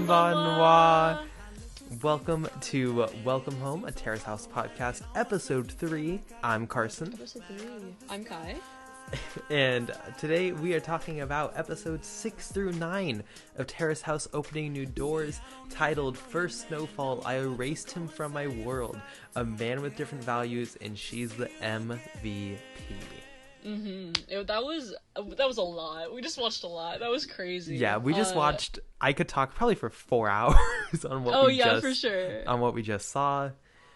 Konbanwa. Welcome to Welcome Home, a Terrace House Podcast, Episode 3. I'm Carson. Episode 3. I'm Kai. And today we are talking about episodes 6 through 9 of Terrace House Opening New Doors, titled First Snowfall, I Erased Him From My World, a man with different values, and she's the MVP. That was a lot. We just watched a lot. That was crazy. Yeah, we just watched. I could talk probably for 4 hours on what for sure. On what we just saw.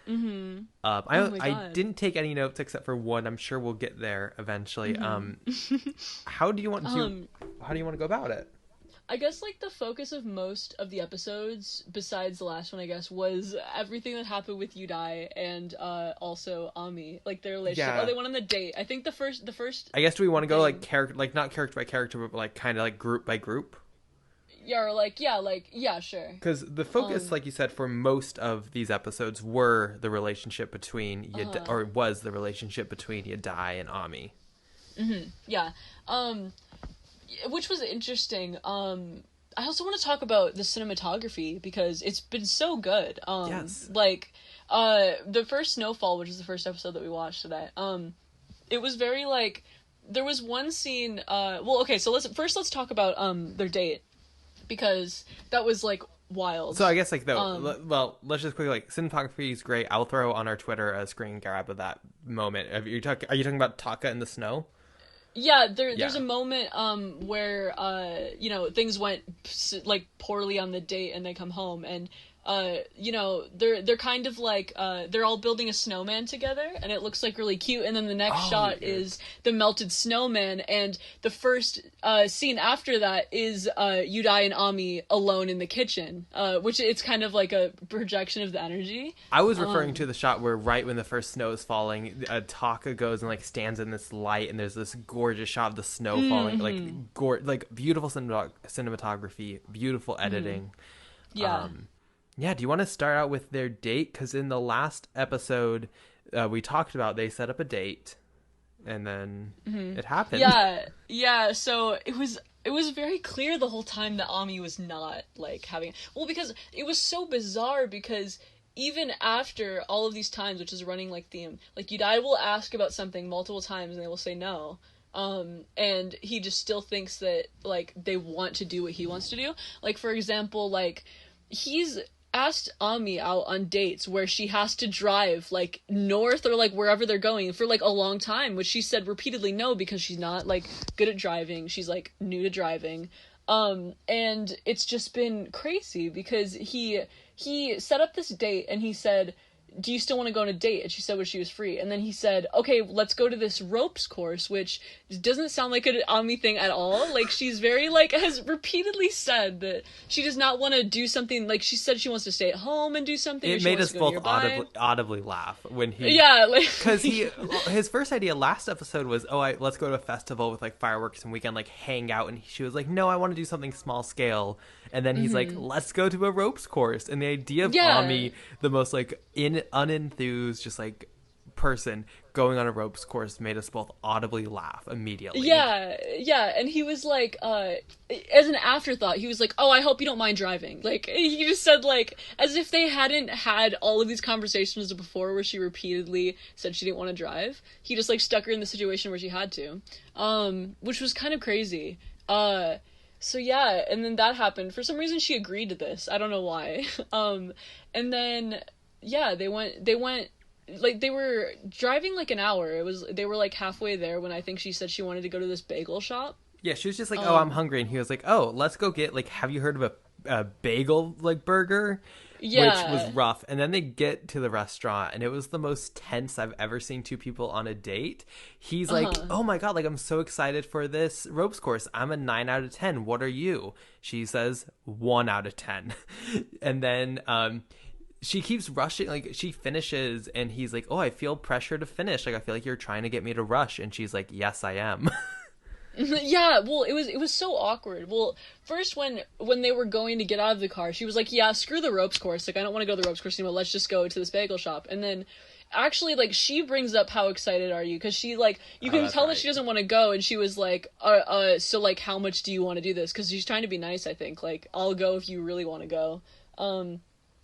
I didn't take any notes except for one. I'm sure we'll get there eventually. How do you want to go about it? I guess like the focus of most of the episodes, besides the last one, I guess, was everything that happened with Yudai and also Ami, like their relationship. Yeah. Oh, they went on the date. I think the first. I guess, do we want to go like character, like not character by character, but like kind of like group by group? Yeah, or sure. Because the focus, like you said, for most of these episodes were the relationship between was the relationship between Yudai and Ami. Yeah. Which was interesting. I also want to talk about the cinematography because it's been so good. Yes. Like, the first Snowfall, which is the first episode that we watched today, it was very, like, there was one scene, so let's talk about, their date, because that was, like, wild. So I guess, like, let's just quickly, like, cinematography is great. I'll throw on our Twitter a screen grab of that moment. Are you talking about Taka in the snow? Yeah, there's a moment where things went like poorly on the date and they come home and they're kind of like they're all building a snowman together and it looks like really cute, and then the next shot is the melted snowman, and the first scene after that is Yudai and Ami alone in the kitchen, which it's kind of like a projection of the energy. I was referring to the shot where right when the first snow is falling, Taka goes and like stands in this light and there's this gorgeous shot of the snow falling, like beautiful cinematography, beautiful editing. Yeah, do you want to start out with their date? Because in the last episode we talked about, they set up a date, and then it happened. Yeah. So it was very clear the whole time that Ami was not like having. Well, because it was so bizarre. Because even after all of these times, which is a running like theme, like Yudai will ask about something multiple times, and they will say no. And he just still thinks that like they want to do what he wants to do. Like, for example, like he's asked Ami out on dates where she has to drive like north or like wherever they're going for like a long time, which she said repeatedly no, because she's not like good at driving. She's like new to driving. And it's just been crazy because he set up this date and he said, do you still want to go on a date? And she said, well, she was free. And then he said, okay, let's go to this ropes course, which doesn't sound like an Ami thing at all. Like, she's very, like, has repeatedly said that she does not want to do something. Like, she said she wants to stay at home and do something. It made us both audibly laugh when he... Yeah, like... Because his first idea last episode was, let's go to a festival with, like, fireworks and we can, like, hang out. And she was like, no, I want to do something small scale. And then he's like, let's go to a ropes course. And the idea of Ami, the most, like, unenthused, just, like, person going on a ropes course made us both audibly laugh immediately. Yeah. And he was like, as an afterthought, he was like, oh, I hope you don't mind driving. Like, he just said, like, as if they hadn't had all of these conversations before where she repeatedly said she didn't want to drive. He just, like, stuck her in the situation where she had to, which was kind of crazy. So yeah, and then that happened. For some reason, she agreed to this. I don't know why. And then, yeah, they went, like, they were driving, like, an hour. They were, like, halfway there when I think she said she wanted to go to this bagel shop. Yeah, she was just like, I'm hungry. And he was like, let's go get, like, have you heard of a bagel, like, burger? Yeah. Which was rough. And then they get to the restaurant, and it was the most tense I've ever seen two people on a date. He's like, oh my God, like, I'm so excited for this ropes course. I'm a 9 out of 10. What are you? She says 1 out of 10. And then she keeps rushing, like, she finishes, and he's like, I feel pressure to finish. Like, I feel like you're trying to get me to rush. And she's like, yes, I am. Yeah, well, it was so awkward. Well, first when they were going to get out of the car, she was like, yeah, screw the ropes course. Like, I don't want to go to the ropes course anymore. Let's just go to this bagel shop. And then actually, like, she brings up how excited are you, because she, like, you can that's tell right. that she doesn't want to go, and she was like, so, like, how much do you want to do this? Because she's trying to be nice, I think, like, I'll go if you really want to go.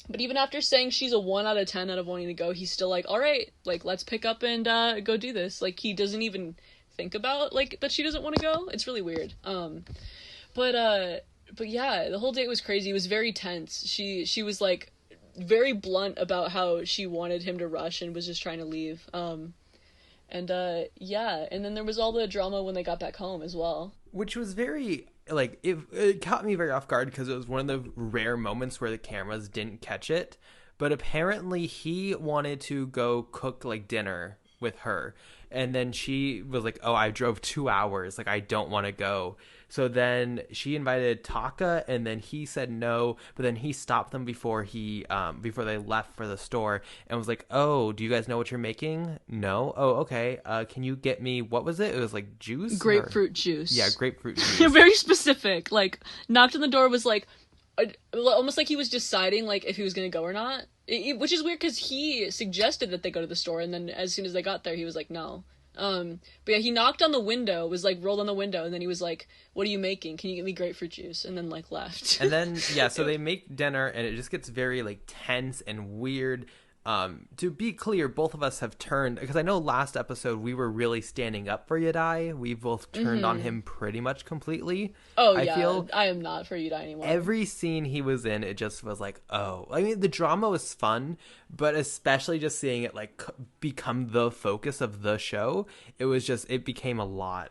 But even after saying she's a 1 out of 10 out of wanting to go, he's still like, all right, like, let's pick up and go do this. Like, he doesn't even think about, like, that she doesn't want to go. It's really weird. But yeah, the whole date was crazy. It was very tense. She was, like, very blunt about how she wanted him to rush and was just trying to leave. Yeah, and then there was all the drama when they got back home as well. Which was very, like, it caught me very off guard because it was one of the rare moments where the cameras didn't catch it. But apparently he wanted to go cook, like, dinner with her. And then she was like, oh, I drove 2 hours. Like, I don't want to go. So then she invited Taka, and then he said no. But then he stopped them before they left for the store and was like, oh, do you guys know what you're making? No. Oh, okay. Can you get me, what was it? It was like juice? Grapefruit juice. Yeah, grapefruit juice. Very specific. Like, knocked on the door, was like, almost like he was deciding, like, if he was going to go or not. Which is weird, because he suggested that they go to the store, and then as soon as they got there, he was like, no. But yeah, he knocked on the window, was like, rolled on the window, and then he was like, what are you making? Can you get me grapefruit juice? And then, like, left. And then, yeah, so they make dinner, and it just gets very, like, tense and weird. To be clear, both of us have turned, because I know last episode we were really standing up for Yadai. We both turned on him pretty much completely. Oh, yeah, I feel I am not for Yadai anymore. Every scene he was in, it just was like, oh. I mean, the drama was fun, but especially just seeing it, like, become the focus of the show, it became a lot.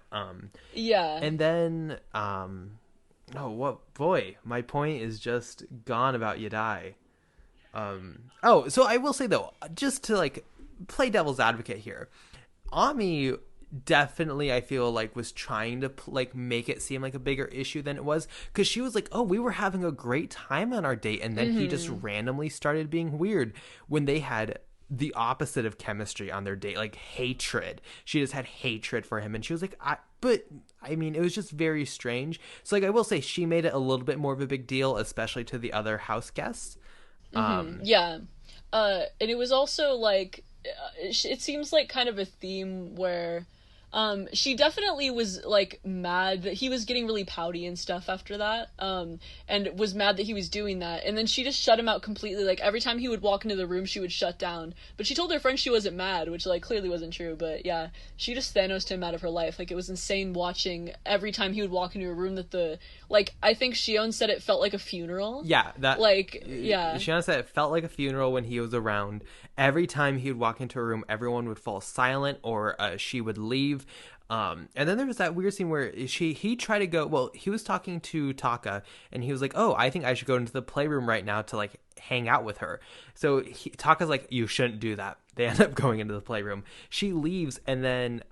Yeah. And then, my point is just gone about Yadai. So I will say, though, just to, like, play devil's advocate here, Ami definitely, I feel like, was trying to, like, make it seem like a bigger issue than it was, because she was like, oh, we were having a great time on our date, and then he just randomly started being weird when they had the opposite of chemistry on their date, like hatred. She just had hatred for him, and she was like, it was just very strange. So, like, I will say she made it a little bit more of a big deal, especially to the other house guests. Yeah. And it was also, like, it seems like kind of a theme where, she definitely was, like, mad that he was getting really pouty and stuff after that, and was mad that he was doing that, and then she just shut him out completely. Like, every time he would walk into the room, she would shut down, but she told her friend she wasn't mad, which, like, clearly wasn't true. But yeah, she just Thanos'd him out of her life. Like, it was insane watching every time he would walk into a room that I think Shion said it felt like a funeral. Yeah, yeah. Shion said it felt like a funeral when he was around. Every time he would walk into a room, everyone would fall silent, or she would leave. And then there was that weird scene where he tried to go, well, he was talking to Taka, and he was like, oh, I think I should go into the playroom right now to, like, hang out with her. So Taka's like, you shouldn't do that. They end up going into the playroom. She leaves, and then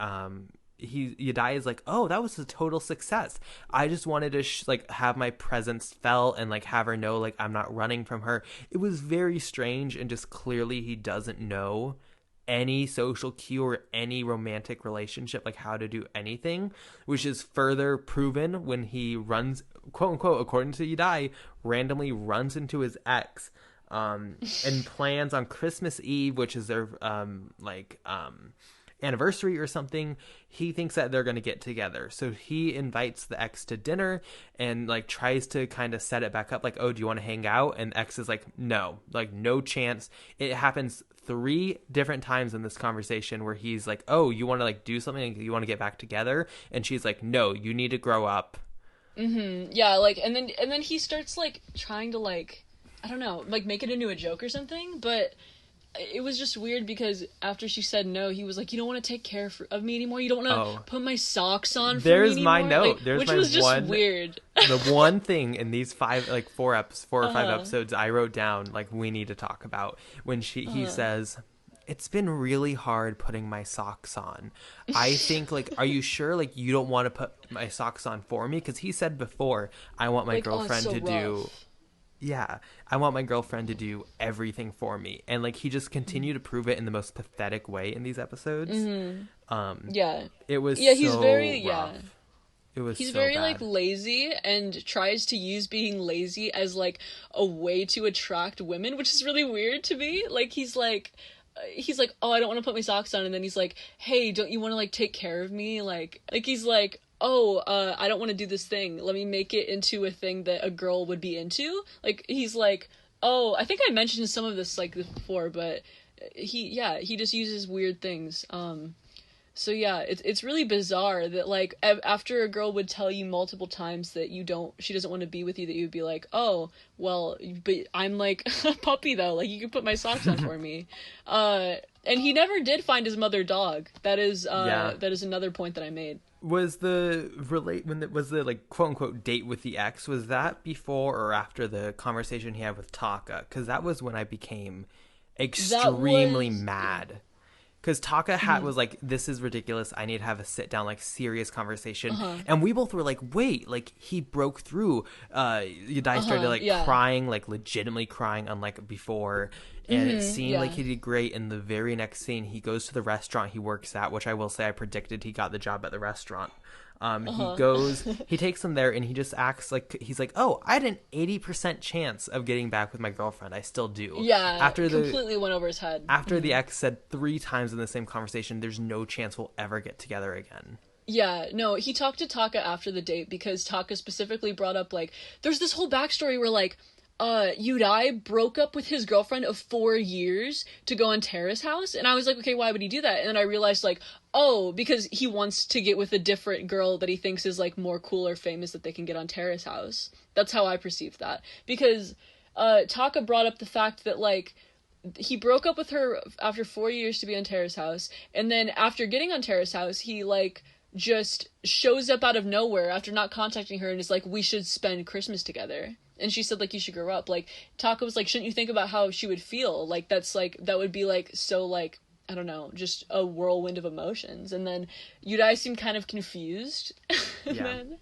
Yadai is like, oh, that was a total success. I just wanted to have my presence felt, and, like, have her know, like, I'm not running from her. It was very strange, and just clearly he doesn't know any social cue or any romantic relationship, like how to do anything, which is further proven when he runs, quote unquote, according to Yadai, randomly runs into his ex and plans on Christmas Eve, which is their anniversary or something. He thinks that they're going to get together, so he invites the ex to dinner and, like, tries to kind of set it back up, like, oh, do you want to hang out? And the ex is like, no, like, no chance. It happens 3 different times in this conversation where he's like, oh, you want to, like, do something, you want to get back together, and she's like, no, you need to grow up. Yeah, like, and then he starts, like, trying to, like, I don't know, like, make it into a joke or something, but it was just weird because after she said no, he was like, you don't want to take care of me anymore? You don't want to put my socks on for There's me anymore? My note. Like, There's which my was just one, weird. The one thing in these 4 or 5 episodes I wrote down, like, we need to talk about, when he says, it's been really hard putting my socks on. I think, like, are you sure, like, you don't want to put my socks on for me? Because he said before, I want my girlfriend to do... Yeah, I want my girlfriend to do everything for me. And, like, he just continued to prove it in the most pathetic way in these episodes. Yeah. It was he's very rough. It was He's so very, bad. like, lazy and tries to use being lazy as, like, a way to attract women, which is really weird to me. Like, he's like, he's like, oh, I don't want to put my socks on, and then he's like, hey, don't you want to like take care of me? Like he's like, oh, I don't want to do this thing. Let me make it into a thing that a girl would be into. Like he's like, oh, I think I mentioned some of this like before, but he just uses weird things. So yeah, it's really bizarre that like after a girl would tell you multiple times that she doesn't want to be with you, that you'd be like, oh, well, but I'm like a puppy though, like you can put my socks on for me. And he never did find his mother dog. That is another point that I made. Was the like quote unquote date with the ex, was that before or after the conversation he had with Taka? Because that was when I became extremely mad. Because Taka was like, this is ridiculous. I need to have a sit down, like, serious conversation. And we both were like, wait, like, he broke through. Yudai started, like, crying, like, legitimately crying, unlike before. And it seemed like he did great. And the very next scene, he goes to the restaurant he works at, which I will say I predicted he got the job at the restaurant. He takes them there and he just acts like, he's like, oh, I had an 80% chance of getting back with my girlfriend. I still do. Yeah, completely went over his head. After the ex said 3 times in the same conversation, there's no chance we'll ever get together again. Yeah, no, he talked to Taka after the date because Taka specifically brought up, like, there's this whole backstory where, like, Yudai broke up with his girlfriend of 4 years to go on Terrace House, and I was like, okay, why would he do that? And then I realized, like, oh, because he wants to get with a different girl that he thinks is, like, more cool or famous that they can get on Terrace House. That's how I perceived that. Because, Taka brought up the fact that, like, he broke up with her after 4 years to be on Terrace House, and then after getting on Terrace House, he, like, just shows up out of nowhere after not contacting her and is like, we should spend Christmas together. And she said, like, you should grow up. Like, Taka was like, shouldn't you think about how she would feel? Like, that's, like, that would be, like, so, like, I don't know, just a whirlwind of emotions. And then Yudai seemed kind of confused. And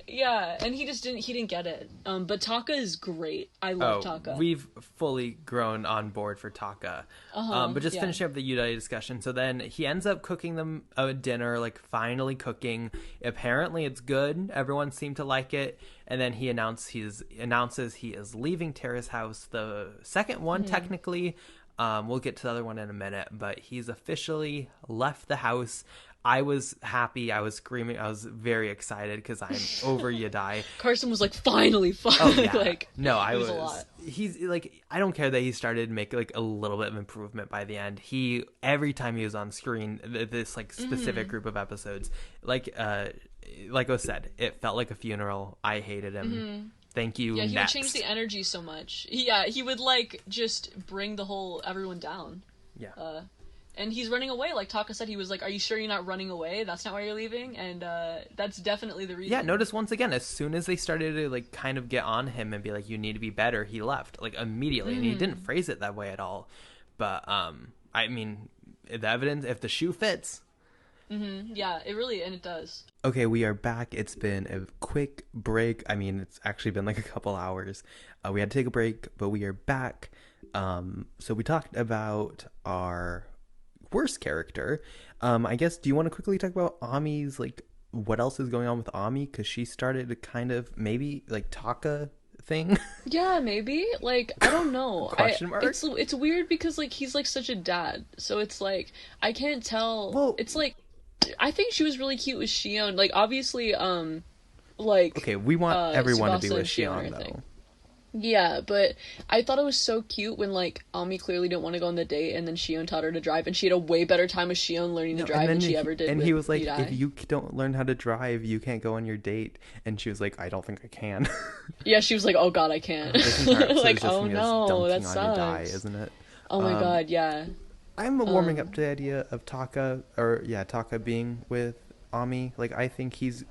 he didn't get it. But Taka is great. I love Taka. We've fully grown on board for Taka. But just finishing up the Yudai discussion. So then he ends up cooking them a dinner, like finally cooking. Apparently it's good. Everyone seemed to like it. And then he announces he is leaving Terrace House, the second one technically. We'll get to the other one in a minute, but he's officially left the house. I was happy. I was screaming. I was very excited because I'm over Yudai. Carson was like, finally. Oh, yeah. Like, no, I was. A lot. He's like, I don't care that he started making like a little bit of improvement by the end. Every time he was on screen, this like specific group of episodes, like I said, it felt like a funeral. I hated him. Thank you. Yeah, he next. would change the energy so much. He would like just bring everyone down. Yeah. And he's running away. Like Taka said, he was like, are you sure you're not running away? That's not why you're leaving? And that's definitely the reason. Yeah, notice once again, as soon as they started to like kind of get on him and be like, you need to be better, he left like immediately. And he didn't phrase it that way at all. But I mean, the evidence, if the shoe fits. Yeah, it does. Okay, we are back. It's been a quick break. I mean, it's actually been like a couple hours. We had to take a break, but we are back. So we talked about our worst character. I guess, do you want to quickly talk about Ami's, like, what else is going on with Ami? Because she started to kind of, maybe, like, Taka thing. Yeah, maybe. Like, I don't know. Question mark? It's weird because, like, he's, like, such a dad. So it's, like, I can't tell. Well, it's, like, I think she was really cute with Shion. Like, obviously, like... Okay, we want everyone Tsubasa to be with Shion, though. Yeah, but I thought it was so cute when, like, Ami clearly didn't want to go on the date, and then Shion taught her to drive, and she had a way better time with Shion learning to drive than she ever did and with he was like, Yudai. if you don't learn how to drive, you can't go on your date. And she was like, I don't think I can. Yeah, she was like, oh god, I can't. Like, oh no, that sucks. Yudai, isn't it? Oh my god, yeah. I'm warming up to the idea of Taka being with Ami. Like, I think he's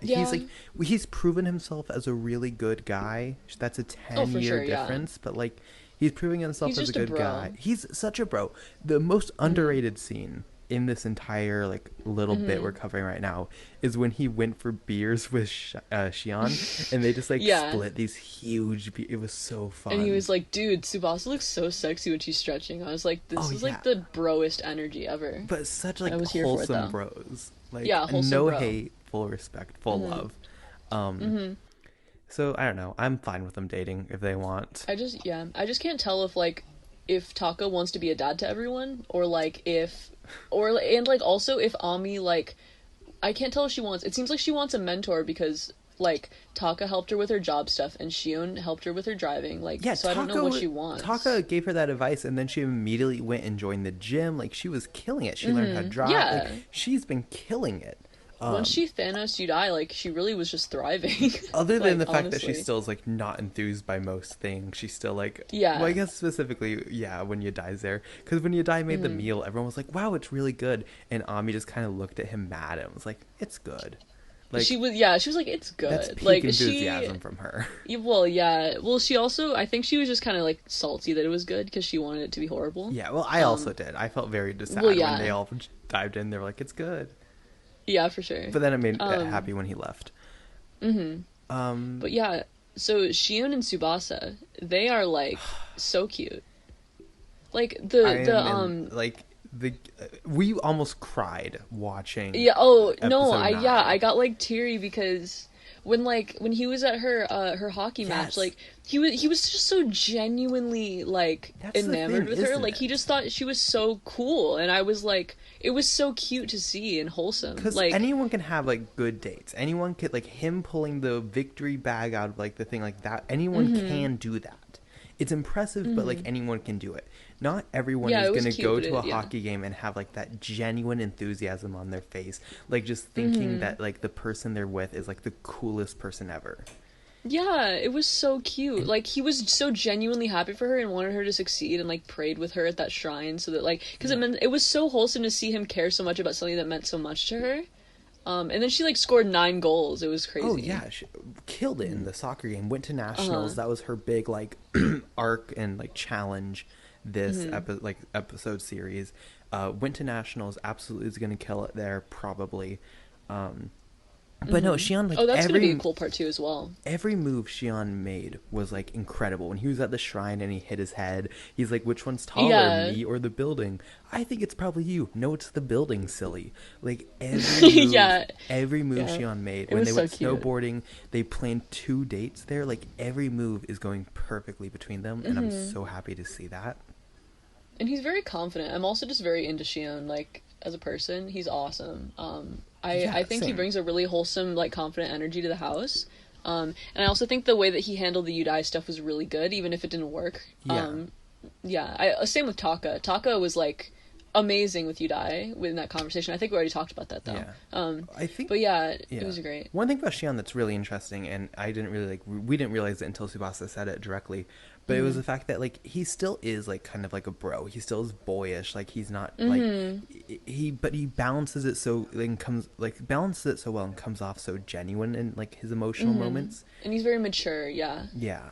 proven himself as a really good guy. That's a 10-year difference, but like he's proving himself as a good guy. He's such a bro. The most underrated scene in this entire like little bit we're covering right now is when he went for beers with Shion and they just like split these huge it was so fun. And he was like, dude, Tsubasa looks so sexy when she's stretching. I was like, this is like the broest energy ever. But such like wholesome bros. Like, wholesome no bro. hate, full respect, full love. So I don't know, I'm fine with them dating if they want. I just can't tell if like if Taka wants to be a dad to everyone, or like if, or and like also if Ami like, I can't tell if she wants. It seems like she wants a mentor because like Taka helped her with her job stuff and Shion helped her with her driving. Like, Yeah, so I don't know what she wants. Taka gave her that advice, and then she immediately went and joined the gym. Like, she was killing it. She learned how to drive. Yeah. Like, she's been killing it. Once she Thanos Yudai, like, she really was just thriving. Other than like, the fact that honestly. she still is, like, not enthused by most things. She's still, like... Yeah. Well, I guess specifically, yeah, when Yudai's there. Because when Yudai made the meal, everyone was like, wow, it's really good. And Ami just kind of looked at him mad and was like, it's good. Like, she was like, it's good. That's peak like enthusiasm from her. Well, yeah. Well, she also, I think she was just kind of like salty that it was good because she wanted it to be horrible. Yeah, well, I also did. I felt very sad well, yeah. when they all dived in. They were like, it's good. Yeah, for sure. But then it made me happy when he left. But yeah, so Shion and Tsubasa, they are like so cute. Like we almost cried watching. Yeah. Oh no. episode 9. I got like teary because when he was at her hockey match, like he was just so genuinely like enamored with her. Like he just thought she was so cool, and I was like, it was so cute to see and wholesome. Because like anyone can have like good dates. Anyone could, like, him pulling the victory bag out of like the thing like that. Anyone can do that. It's impressive, but like anyone can do it. Not everyone is going to go to a hockey game and have like that genuine enthusiasm on their face, like just thinking that like the person they're with is like the coolest person ever. Yeah, it was so cute. Like, he was so genuinely happy for her and wanted her to succeed and, like, prayed with her at that shrine so that, like... Because it was so wholesome to see him care so much about something that meant so much to her. And then she, like, scored 9 goals. It was crazy. Oh, yeah. She killed it in the soccer game. Went to nationals. That was her big, like, arc and, like, challenge this episode series. Went to nationals. Absolutely is going to kill it there, probably. But no, Shion, like, that's gonna be a cool part too as well. Every move Shion made was like incredible. When he was at the shrine and he hit his head, he's like, which one's taller, me or the building? I think it's probably you. No, it's the building, silly. Like, every move Shion made. When they went snowboarding, they planned 2 dates there. Like, every move is going perfectly between them, and I'm so happy to see that. And he's very confident. I'm also just very into Shion, like, as a person. He's awesome. I think he brings a really wholesome, like, confident energy to the house. And I also think the way that he handled the Yudai stuff was really good, even if it didn't work. Same with Taka. Taka was, like, amazing with Yudai in that conversation. I think we already talked about that, though. Yeah. It was great. One thing about Shion that's really interesting, and I didn't really, we didn't realize it until Tsubasa said it directly, but it was the fact that, like, he still is, like, kind of like a bro. He still is boyish. Like, he's not, like, but he balances it so, like, balances it so well and comes off so genuine in, like, his emotional moments. And he's very mature, yeah. Yeah.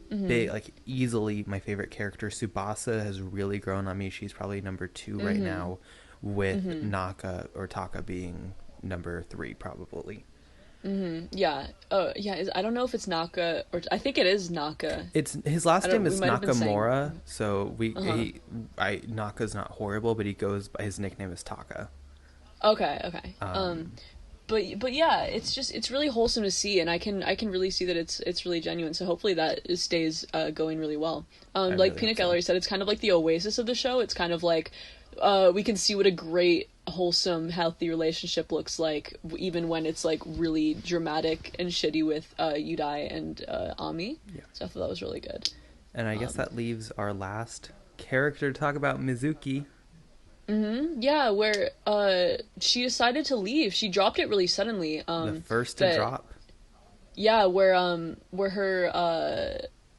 Big, like, easily my favorite character. Tsubasa has really grown on me. She's probably number 2 right now, with Naka or Taka being number 3, probably. Yeah. Oh, yeah. I don't know if it's Naka or I think it is Naka. It's his last name is Nakamura, so Naka's not horrible, but he goes by his nickname is Taka. Okay. But yeah, it's really wholesome to see, and I can really see that it's really genuine. So hopefully that stays going really well. Like really Peanut Gallery said, it's kind of like the oasis of the show. It's kind of like we can see what a great, wholesome, healthy relationship looks like, even when it's like really dramatic and shitty with Yudai and Ami. Yeah. So I thought that was really good. And I guess that leaves our last character to talk about, Mizuki. Yeah, where she decided to leave. She dropped it really suddenly. The first to drop. Yeah, where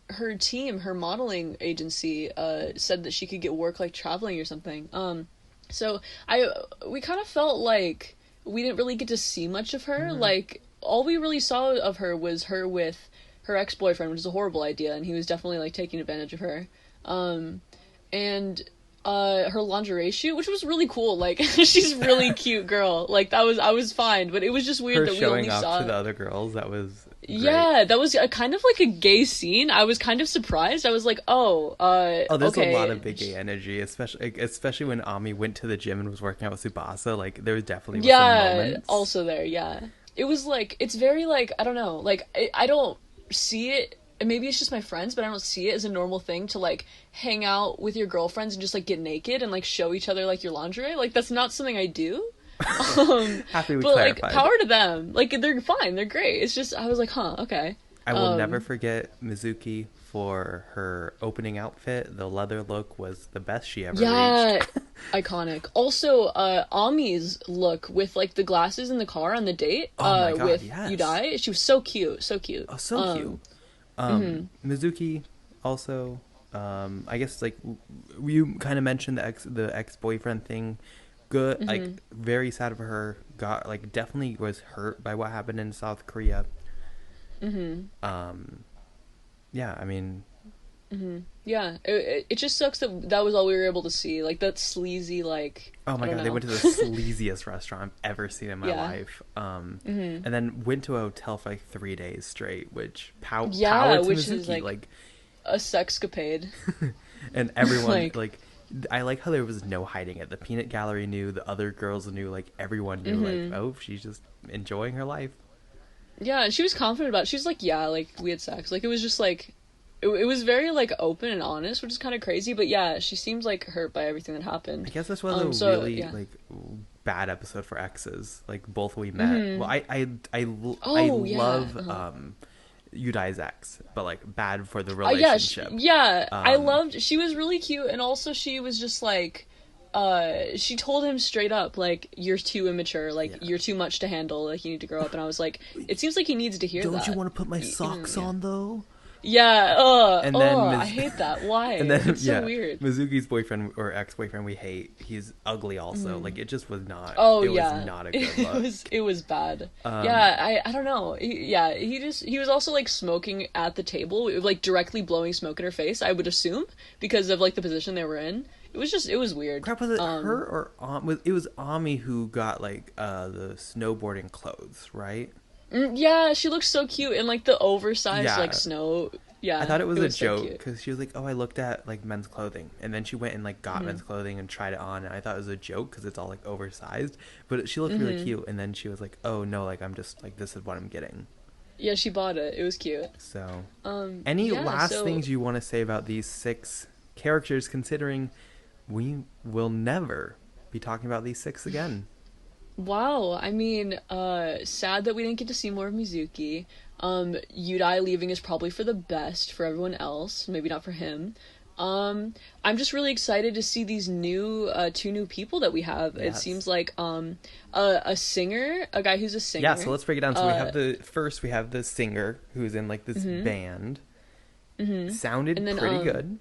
her team, her modeling agency, said that she could get work like traveling or something. So we kind of felt like we didn't really get to see much of her. Like, all we really saw of her was her with her ex-boyfriend, which is a horrible idea, and he was definitely like taking advantage of her. And her lingerie shoot, which was really cool. Like, she's really cute girl. Like, I was fine, but it was just weird that we only saw showing off to the other girls. That was great. Yeah, that was a kind of like a gay scene. I was kind of surprised. I was like, there's a lot of big gay energy, especially when Ami went to the gym and was working out with Tsubasa. Like, there was definitely some moments. Also there, yeah. It was like, it's very like, I don't know, like I don't see it and maybe it's just my friends, but I don't see it as a normal thing to like hang out with your girlfriends and just like get naked and like show each other like your lingerie. Like that's not something I do. Happy we but clarified. like power to them. Like they're fine, they're great. It's just I was like, huh, okay. I will never forget Mizuki for her opening outfit. The leather look was the best she ever reached. Iconic. Also, Ami's look with like the glasses in the car on the date with Yudai. She was so cute, so cute. Oh, so cute. Mizuki also, I guess like you kind of mentioned the ex-boyfriend thing. Good, like very sad for her. Got like definitely was hurt by what happened in South Korea. Yeah, I mean, yeah, it just sucks that was all we were able to see. Like that sleazy, like, oh my god, they went to the sleaziest restaurant I've ever seen in my life. And then went to a hotel for like 3 days straight, which power to Mizuki, is like a sexcapade. And everyone like I like how there was no hiding it. The peanut gallery knew, the other girls knew, like everyone knew, like, oh, she's just enjoying her life. Yeah, and she was confident about it. She was like, yeah, like we had sex. Like it was just like it was very like open and honest, which is kind of crazy, but yeah, she seems like hurt by everything that happened. I guess this was a really like bad episode for exes. Like both we met. Well, I love Yudai's ex, but like bad for the relationship. I loved. She was really cute, and also she was just like, she told him straight up like, "You're too immature. Like you're too much to handle. Like you need to grow up." And I was like, it seems like he needs to hear that. Don't you want to put my socks on though? Yeah, and then I hate that. Why? And then, it's so weird. Mizuki's boyfriend or ex-boyfriend we hate. He's ugly also. Like it just was not. Oh, was not a good look. It was bad. I don't know. He was also like smoking at the table, like directly blowing smoke in her face. I would assume because of like the position they were in. It was weird. Crap, was it her or it was Ami who got like the snowboarding clothes, right? Yeah, she looked so cute in like the oversized like snow. Yeah, I thought it was a joke because she was like, "Oh, I looked at like men's clothing," and then she went and like got men's clothing and tried it on, and I thought it was a joke because it's all like oversized, but she looked really cute. And then she was like, "Oh no, like I'm just like this is what I'm getting." Yeah, she bought it. It was cute. So, any last things you want to say about these 6 characters, considering we will never be talking about these 6 again? Wow, I mean, sad that we didn't get to see more of Mizuki. Yudai leaving is probably for the best for everyone else, maybe not for him. I'm just really excited to see these new 2 new people that we have. Yes. It seems like a singer, a guy who's a singer. Yeah, so let's break it down. So we have the singer who's in like this band. Sounded pretty good.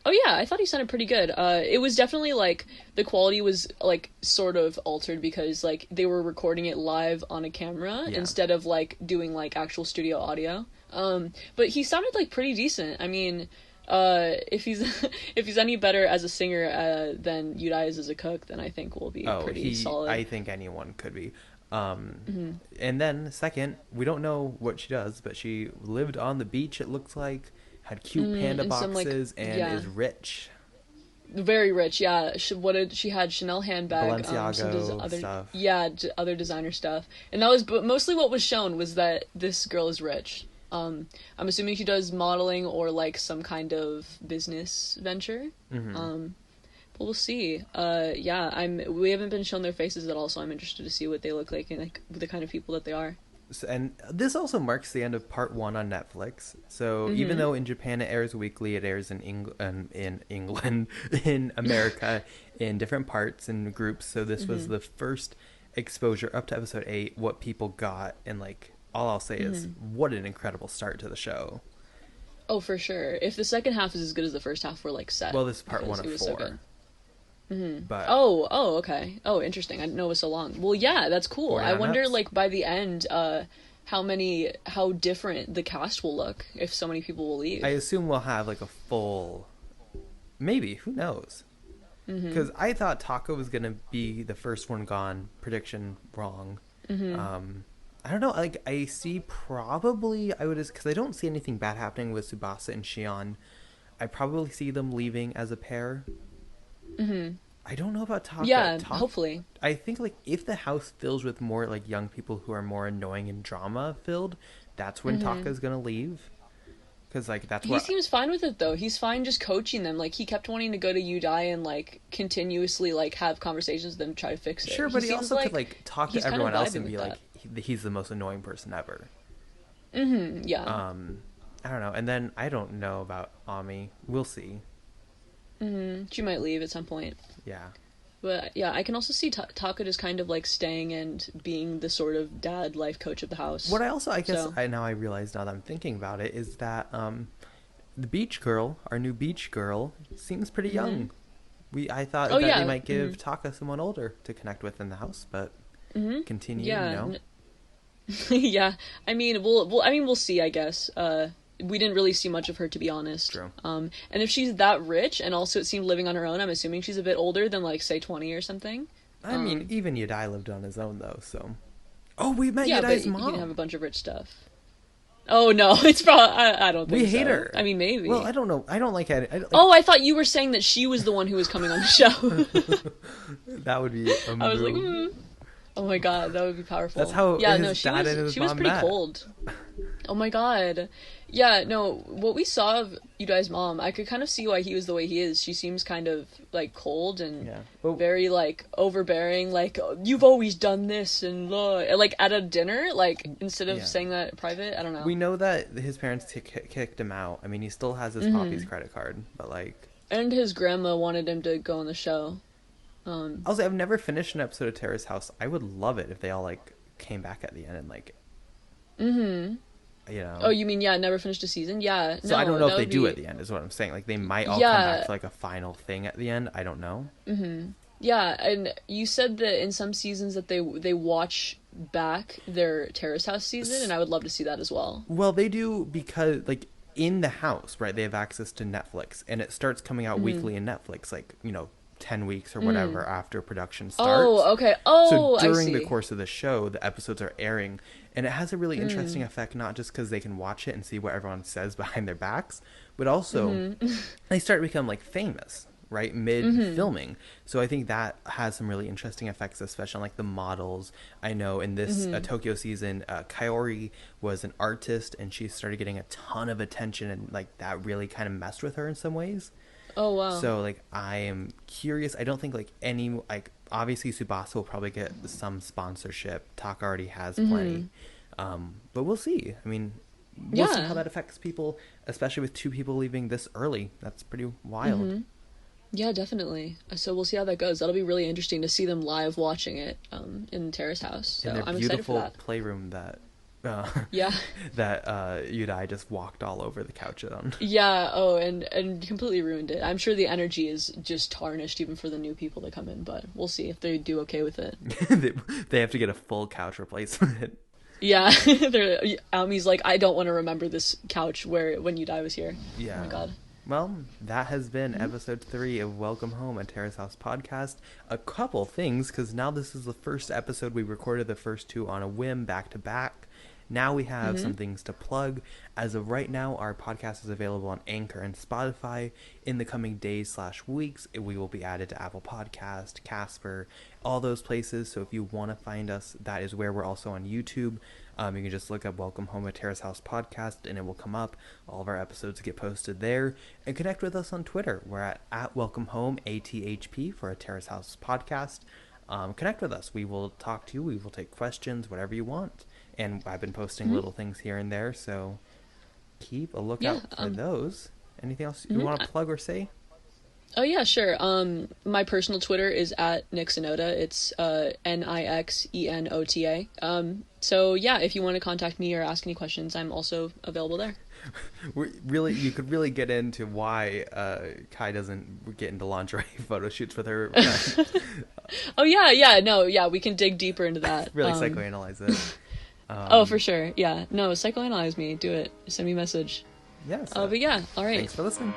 Oh yeah, I thought he sounded pretty good. It was definitely like the quality was like sort of altered because like they were recording it live on a camera instead of like doing like actual studio audio. But he sounded like pretty decent. I mean, if he's any better as a singer than Yudai is as a cook, then I think we'll be pretty solid. I think anyone could be. And then second, we don't know what she does, but she lived on the beach. It looks like. Had cute panda boxes and is rich. Very rich, yeah. She had Chanel handbag, Balenciaga stuff. Yeah, other designer stuff. And that was mostly what was shown was that this girl is rich. I'm assuming she does modeling or like some kind of business venture. But we'll see. We haven't been shown their faces at all, so I'm interested to see what they look like and like the kind of people that they are. And this also marks the end of part 1 on Netflix. So even though in Japan it airs weekly, it airs in England, in America, in different parts and groups. So this was the first exposure up to episode 8, what people got. And like, all I'll say is what an incredible start to the show. Oh, for sure. If the second half is as good as the first half, we're like set. Well, this is part 1 of 4. So But okay. Oh, interesting. I didn't know it was so long. Well, yeah, that's cool. I wonder, like, by the end, how different the cast will look if so many people will leave. I assume we'll have like a full, maybe, who knows? Because I thought Taka was gonna be the first one gone. Prediction wrong. I don't know. Like I see probably because I don't see anything bad happening with Tsubasa and Shion. I probably see them leaving as a pair. I don't know about Taka. Yeah, hopefully. I think like if the house fills with more like young people who are more annoying and drama filled, that's when Taka's gonna leave. because like that's He what seems fine with it though. He's fine just coaching them. Like he kept wanting to go to Udai and like continuously like have conversations with them, try to fix it. Sure, but he also like, could like talk to everyone else and be like, he's the most annoying person ever. Yeah. I don't know. And then I don't know about Ami. We'll see. She might leave at some point. Yeah. But yeah, I can also see Taka just kind of like staying and being the sort of dad life coach of the house. What I also, I guess, I realize now that I'm thinking about it, is that the beach girl, our new beach girl, seems pretty young. I thought that they might give Taka someone older to connect with in the house, but continue. Yeah. Yeah. I mean, we'll see. I guess. We didn't really see much of her, to be honest. True. And if she's that rich, and also it seemed living on her own, I'm assuming she's a bit older than, like, say, 20 or something. I mean, even Yudai lived on his own, though, so... Oh, we met Yudai's mom! Yeah, but you can have a bunch of rich stuff. Oh, no, it's probably... I don't think so. We hate her! I mean, maybe. Well, I don't know. I don't like it. I thought you were saying that she was the one who was coming on the show. That would be a move. I was like, Oh my god, that would be powerful. That's how she was pretty cold. Oh my god. Yeah, no, what we saw of Yudai's mom, I could kind of see why he was the way he is. She seems kind of, like, cold and very, like, overbearing, like, you've always done this, and, like, at a dinner, like, instead of saying that in private, I don't know. We know that his parents kicked him out. I mean, he still has his Poppy's credit card, but, like... And his grandma wanted him to go on the show. Also, I've never finished an episode of Terrace House. I would love it if they all, like, came back at the end and, like... You know. Oh, you mean, never finished a season? Yeah. So I don't know if they do at the end, is what I'm saying. Like, they might all come back for, like, a final thing at the end. I don't know. Yeah, and you said that in some seasons that they watch back their Terrace House season, and I would love to see that as well. Well, they do because, like, in the house, right, they have access to Netflix, and it starts coming out weekly in Netflix, like, 10 weeks or whatever after production starts. Oh, okay. Oh, so during the course of the show, the episodes are airing, and it has a really interesting effect, not just because they can watch it and see what everyone says behind their backs, but also they start to become, like, famous, right, mid-filming. So I think that has some really interesting effects, especially on, like, the models. I know in this Tokyo season, Kaori was an artist, and she started getting a ton of attention, and, like, that really kind of messed with her in some ways. Oh, wow. So, like, I am curious. I don't think, like, obviously Tsubasa will probably get some sponsorship. Taka already has plenty. But we'll see. I mean, we'll see how that affects people, especially with 2 people leaving this early. That's pretty wild. Yeah, definitely. So we'll see how that goes. That'll be really interesting to see them live watching it in Terrace House. So in their I'm excited for that. beautiful playroom that... that Yudai just walked all over the couch on. Yeah, and completely ruined it. I'm sure the energy is just tarnished even for the new people that come in, but we'll see if they do okay with it. They have to get a full couch replacement. Yeah, Almi's like, I don't want to remember this couch when Yudai was here. Yeah. Oh my god. Well, that has been episode 3 of Welcome Home, a Terrace House podcast. A couple things, because now this is the first episode. We recorded the first 2 on a whim, back to back. Now we have some things to plug. As of right now, our podcast is available on Anchor and Spotify. In the coming days/weeks, we will be added to Apple Podcast, Casper, all those places. So if you want to find us, that is where we're also on YouTube. You can just look up Welcome Home, a Terrace House podcast, and it will come up. All of our episodes get posted there. And connect with us on Twitter. We're at Welcome Home, ATHP, for a Terrace House podcast. Connect with us. We will talk to you. We will take questions, whatever you want. And I've been posting little things here and there, so keep a lookout for those. Anything else you want to plug or say? Oh, yeah, sure. My personal Twitter is at Nixonota. It's Nixenota. So, yeah, if you want to contact me or ask any questions, I'm also available there. You could really get into why Kai doesn't get into lingerie photo shoots with her. We can dig deeper into that. Really psychoanalyze it. For sure. Yeah. No, psychoanalyze me. Do it. Send me a message. Yes. But yeah, all right. Thanks for listening.